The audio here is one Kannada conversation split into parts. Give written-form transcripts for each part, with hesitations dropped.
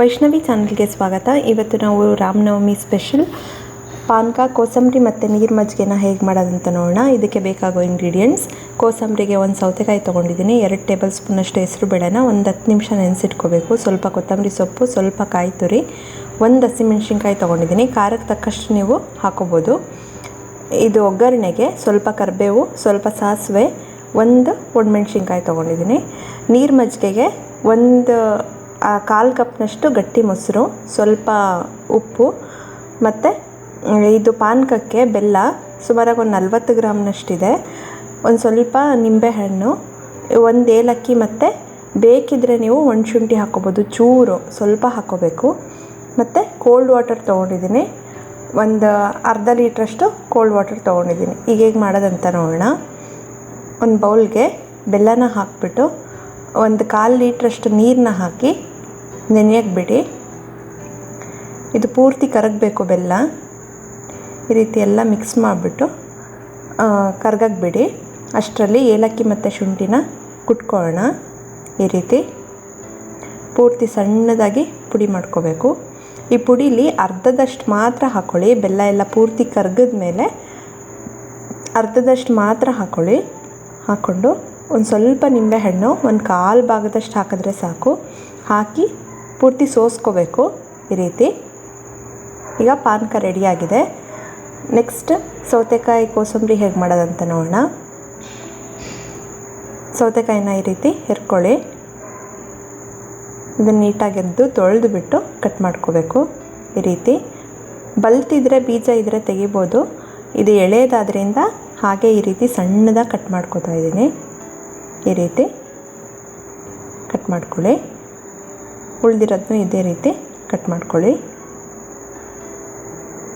ವೈಷ್ಣವಿ ಚಾನಲ್ಗೆ ಸ್ವಾಗತ. ಇವತ್ತು ನಾವು ರಾಮನವಮಿ ಸ್ಪೆಷಲ್ ಪಾನಕ, ಕೋಸಂಬರಿ ಮತ್ತು ನೀರು ಮಜ್ಜಿಗೆನ ಹೇಗೆ ಮಾಡೋದಂತ ನೋಡೋಣ. ಇದಕ್ಕೆ ಬೇಕಾಗೋ ಇಂಗ್ರೀಡಿಯೆಂಟ್ಸ್: ಕೋಸಂಬರಿಗೆ ಒಂದು ಸೌತೆಕಾಯಿ ತೊಗೊಂಡಿದ್ದೀನಿ, 2 ಟೇಬಲ್ ಸ್ಪೂನಷ್ಟು ಹೆಸರು ಬೇಳೆನ ಒಂದು 10 ನಿಮಿಷ ನೆನೆಸಿಟ್ಕೋಬೇಕು, ಸ್ವಲ್ಪ ಕೊತ್ತಂಬರಿ ಸೊಪ್ಪು, ಸ್ವಲ್ಪ ಕಾಯಿ ತುರಿ, 1 ಹಸಿಮೆಣ್ಸಿನ್ಕಾಯಿ ತೊಗೊಂಡಿದ್ದೀನಿ. ಖಾರಕ್ಕೆ ತಕ್ಕಷ್ಟು ನೀವು ಹಾಕೋಬೋದು. ಇದು ಒಗ್ಗರಣೆಗೆ ಸ್ವಲ್ಪ ಕರಿಬೇವು, ಸ್ವಲ್ಪ ಸಾಸಿವೆ, 1 ಒಣಮೆಣ್ಸಿನ್ಕಾಯಿ ತೊಗೊಂಡಿದ್ದೀನಿ. ನೀರು ಮಜ್ಜಿಗೆಗೆ 1 ಕಪ್ನಷ್ಟು ಗಟ್ಟಿ ಮೊಸರು, ಸ್ವಲ್ಪ ಉಪ್ಪು ಮತ್ತು ಇದು ಪಾನಕಕ್ಕೆ ಬೆಲ್ಲ ಸುಮಾರಾಗಿ ಒಂದು 40 ಗ್ರಾಮ್ನಷ್ಟಿದೆ, ಒಂದು ಸ್ವಲ್ಪ ನಿಂಬೆಹಣ್ಣು, 1 ಏಲಕ್ಕಿ ಮತ್ತು ಬೇಕಿದ್ದರೆ ನೀವು ಒಣಶುಂಠಿ ಹಾಕ್ಕೋಬೋದು, ಚೂರು ಸ್ವಲ್ಪ ಹಾಕ್ಕೋಬೇಕು. ಮತ್ತು ಕೋಲ್ಡ್ ವಾಟರ್ ತೊಗೊಂಡಿದ್ದೀನಿ, ಒಂದು ಅರ್ಧ ಲೀಟ್ರಷ್ಟು ಕೋಲ್ಡ್ ವಾಟರ್ ತೊಗೊಂಡಿದ್ದೀನಿ. ಈಗ ಹೇಗೆ ಮಾಡೋದಂತ ನೋಡೋಣ. ಒಂದು ಬೌಲ್ಗೆ ಬೆಲ್ಲನ ಹಾಕಿಬಿಟ್ಟು 1/4 ಲೀಟ್ರಷ್ಟು ನೀರನ್ನ ಹಾಕಿ ನೆನೆಯಕ್ಕೆ ಬಿಡಿ. ಇದು ಪೂರ್ತಿ ಕರಗಬೇಕು ಬೆಲ್ಲ. ಈ ರೀತಿ ಎಲ್ಲ ಮಿಕ್ಸ್ ಮಾಡಿಬಿಟ್ಟು ಕರಗಕ್ಕೆ ಬಿಡಿ. ಅಷ್ಟರಲ್ಲಿ ಏಲಕ್ಕಿ ಮತ್ತು ಶುಂಠಿನ ಕುಟ್ಕೊಳ್ಳೋಣ. ಈ ರೀತಿ ಪೂರ್ತಿ ಸಣ್ಣದಾಗಿ ಪುಡಿ ಮಾಡ್ಕೋಬೇಕು. ಈ ಪುಡಿಲಿ ಅರ್ಧದಷ್ಟು ಮಾತ್ರ ಹಾಕ್ಕೊಳ್ಳಿ. ಬೆಲ್ಲ ಎಲ್ಲ ಪೂರ್ತಿ ಕರಗಿದ ಮೇಲೆ ಅರ್ಧದಷ್ಟು ಮಾತ್ರ ಹಾಕ್ಕೊಳ್ಳಿ. ಹಾಕ್ಕೊಂಡು ಒಂದು ಸ್ವಲ್ಪ ನಿಂಬೆಹಣ್ಣು 1/4 ಭಾಗದಷ್ಟು ಹಾಕಿದ್ರೆ ಸಾಕು. ಹಾಕಿ ಪೂರ್ತಿ ಸೋಸ್ಕೋಬೇಕು. ಈ ರೀತಿ ಈಗ ಪಾನಕ ರೆಡಿಯಾಗಿದೆ. ನೆಕ್ಸ್ಟ್ ಸೌತೆಕಾಯಿ ಕೋಸಂಬರಿ ಹೇಗೆ ಮಾಡೋದಂತ ನೋಡೋಣ. ಸೌತೆಕಾಯಿನ ಈ ರೀತಿ ಹೆರ್ಕೊಳ್ಳಿ. ಇದನ್ನು ನೀಟಾಗಿ ಎದ್ದು ತೊಳೆದು ಬಿಟ್ಟು ಕಟ್ ಮಾಡ್ಕೋಬೇಕು. ಈ ರೀತಿ ಬಲ್ತಿದ್ರೆ ಬೀಜ ಇದ್ದರೆ ತೆಗಿಬೋದು. ಇದು ಎಳೆದಾದ್ರಿಂದ ಹಾಗೆ ಈ ರೀತಿ ಸಣ್ಣದಾಗಿ ಕಟ್ ಮಾಡ್ಕೋತಾ ಇದ್ದೀನಿ. ಈ ರೀತಿ ಕಟ್ ಮಾಡ್ಕೊಳ್ಳಿ. ಉಳಿದಿರೋದನ್ನು ಇದೇ ರೀತಿ ಕಟ್ ಮಾಡ್ಕೊಳ್ಳಿ.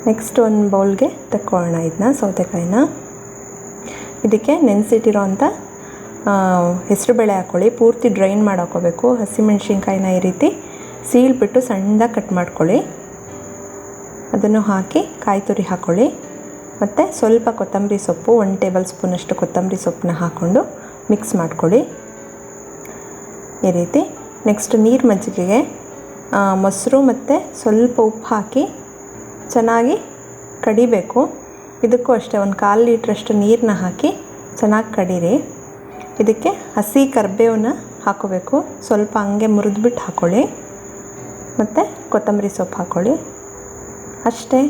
ನೆಕ್ಸ್ಟ್ ಒಂದು ಬೌಲ್ಗೆ ತಕ್ಕೊಳ್ಳೋಣ ಇದನ್ನ, ಸೌತೆಕಾಯಿನ. ಇದಕ್ಕೆ ನೆನೆಸಿಟ್ಟಿರೋ ಅಂಥ ಹೆಸರುಬೇಳೆ ಹಾಕ್ಕೊಳ್ಳಿ. ಪೂರ್ತಿ ಡ್ರೈನ್ ಹಾಕೋಬೇಕು. ಹಸಿಮೆಣ್ಸಿನ್ಕಾಯಿನ ಈ ರೀತಿ ಸೀಳ್ಬಿಟ್ಟು ಸಣ್ಣದಾಗಿ ಕಟ್ ಮಾಡ್ಕೊಳ್ಳಿ. ಅದನ್ನು ಹಾಕಿ ಕಾಯಿ ತುರಿ ಹಾಕ್ಕೊಳ್ಳಿ. ಮತ್ತು ಸ್ವಲ್ಪ ಕೊತ್ತಂಬರಿ ಸೊಪ್ಪು, 1 ಟೇಬಲ್ ಸ್ಪೂನಷ್ಟು ಕೊತ್ತಂಬರಿ ಸೊಪ್ಪನ್ನ ಹಾಕ್ಕೊಂಡು ಮಿಕ್ಸ್ ಮಾಡ್ಕೊಳ್ಳಿ. ಈ ರೀತಿ ನೆಕ್ಸ್ಟ್ ನೀರು ಮಜ್ಜಿಗೆಗೆ ಮೊಸರು ಮತ್ತು ಸ್ವಲ್ಪ ಉಪ್ಪು ಹಾಕಿ ಚೆನ್ನಾಗಿ ಕಡಿಬೇಕು. ಇದಕ್ಕೂ ಅಷ್ಟೇ 1/4 ಲೀಟ್ರಷ್ಟು ನೀರನ್ನ ಹಾಕಿ ಚೆನ್ನಾಗಿ ಕಡೀರಿ. ಇದಕ್ಕೆ ಹಸಿ ಕರಿಬೇವನ್ನ ಹಾಕೋಬೇಕು. ಸ್ವಲ್ಪ ಹಂಗೆ ಮುರಿದ್ಬಿಟ್ಟು ಹಾಕ್ಕೊಳ್ಳಿ. ಮತ್ತು ಕೊತ್ತಂಬರಿ ಸೊಪ್ಪು ಹಾಕ್ಕೊಳ್ಳಿ. ಅಷ್ಟೇ.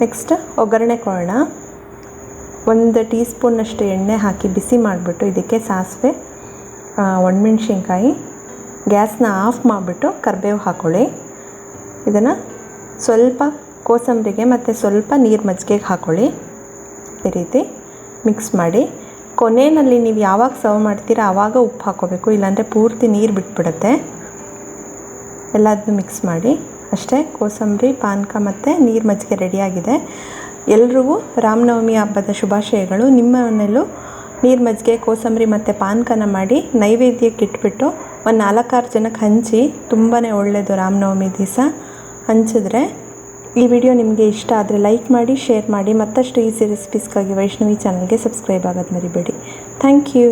ನೆಕ್ಸ್ಟ್ ಒಗ್ಗರಣೆ ಕೊಡೋಣ. 1 ಟೀ ಸ್ಪೂನಷ್ಟು ಎಣ್ಣೆ ಹಾಕಿ ಬಿಸಿ ಮಾಡಿಬಿಟ್ಟು ಇದಕ್ಕೆ ಸಾಸಿವೆ, ಒಣಮೆಣ್ಸಿನ್ಕಾಯಿ, ಗ್ಯಾಸ್ನ ಆಫ್ ಮಾಡಿಬಿಟ್ಟು ಕರಿಬೇವು ಹಾಕ್ಕೊಳ್ಳಿ. ಇದನ್ನು ಸ್ವಲ್ಪ ಕೋಸಂಬರಿಗೆ ಮತ್ತು ಸ್ವಲ್ಪ ನೀರು ಮಜ್ಜಿಗೆಗೆ ಹಾಕ್ಕೊಳ್ಳಿ. ಈ ರೀತಿ ಮಿಕ್ಸ್ ಮಾಡಿ ಕೊನೆಯಲ್ಲಿ ನೀವು ಯಾವಾಗ ಸರ್ವ್ ಮಾಡ್ತೀರಾ ಆವಾಗ ಉಪ್ಪು ಹಾಕ್ಕೋಬೇಕು, ಇಲ್ಲಾಂದರೆ ಪೂರ್ತಿ ನೀರು ಬಿಟ್ಬಿಡುತ್ತೆ. ಎಲ್ಲದನ್ನೂ ಮಿಕ್ಸ್ ಮಾಡಿ. ಅಷ್ಟೇ, ಕೋಸಂಬರಿ, ಪಾನಕ ಮತ್ತು ನೀರು ಮಜ್ಜಿಗೆ ರೆಡಿಯಾಗಿದೆ. ಎಲ್ರಿಗೂ ರಾಮನವಮಿ ಹಬ್ಬದ ಶುಭಾಶಯಗಳು. ನಿಮ್ಮ ಮನೆಯಲ್ಲೂ ನೀರು ಮಜ್ಜಿಗೆ, ಕೋಸಂಬರಿ ಮತ್ತು ಪಾನಕನ ಮಾಡಿ ನೈವೇದ್ಯಕ್ಕೆ ಇಟ್ಬಿಟ್ಟು ಒಂದು 4-6 ಜನಕ್ಕೆ ಹಂಚಿ. ತುಂಬಾ ಒಳ್ಳೆಯದು ರಾಮನವಮಿ ದಿವಸ ಹಂಚಿದ್ರೆ. ಈ ವಿಡಿಯೋ ನಿಮಗೆ ಇಷ್ಟ ಆದರೆ ಲೈಕ್ ಮಾಡಿ, ಶೇರ್ ಮಾಡಿ. ಮತ್ತಷ್ಟು ಈಸಿ ರೆಸಿಪೀಸ್ಗಾಗಿ ವೈಷ್ಣವಿ ಚಾನಲ್ಗೆ ಸಬ್ಸ್ಕ್ರೈಬ್ ಆಗೋದು ಮರಿಬೇಡಿ. Thank you.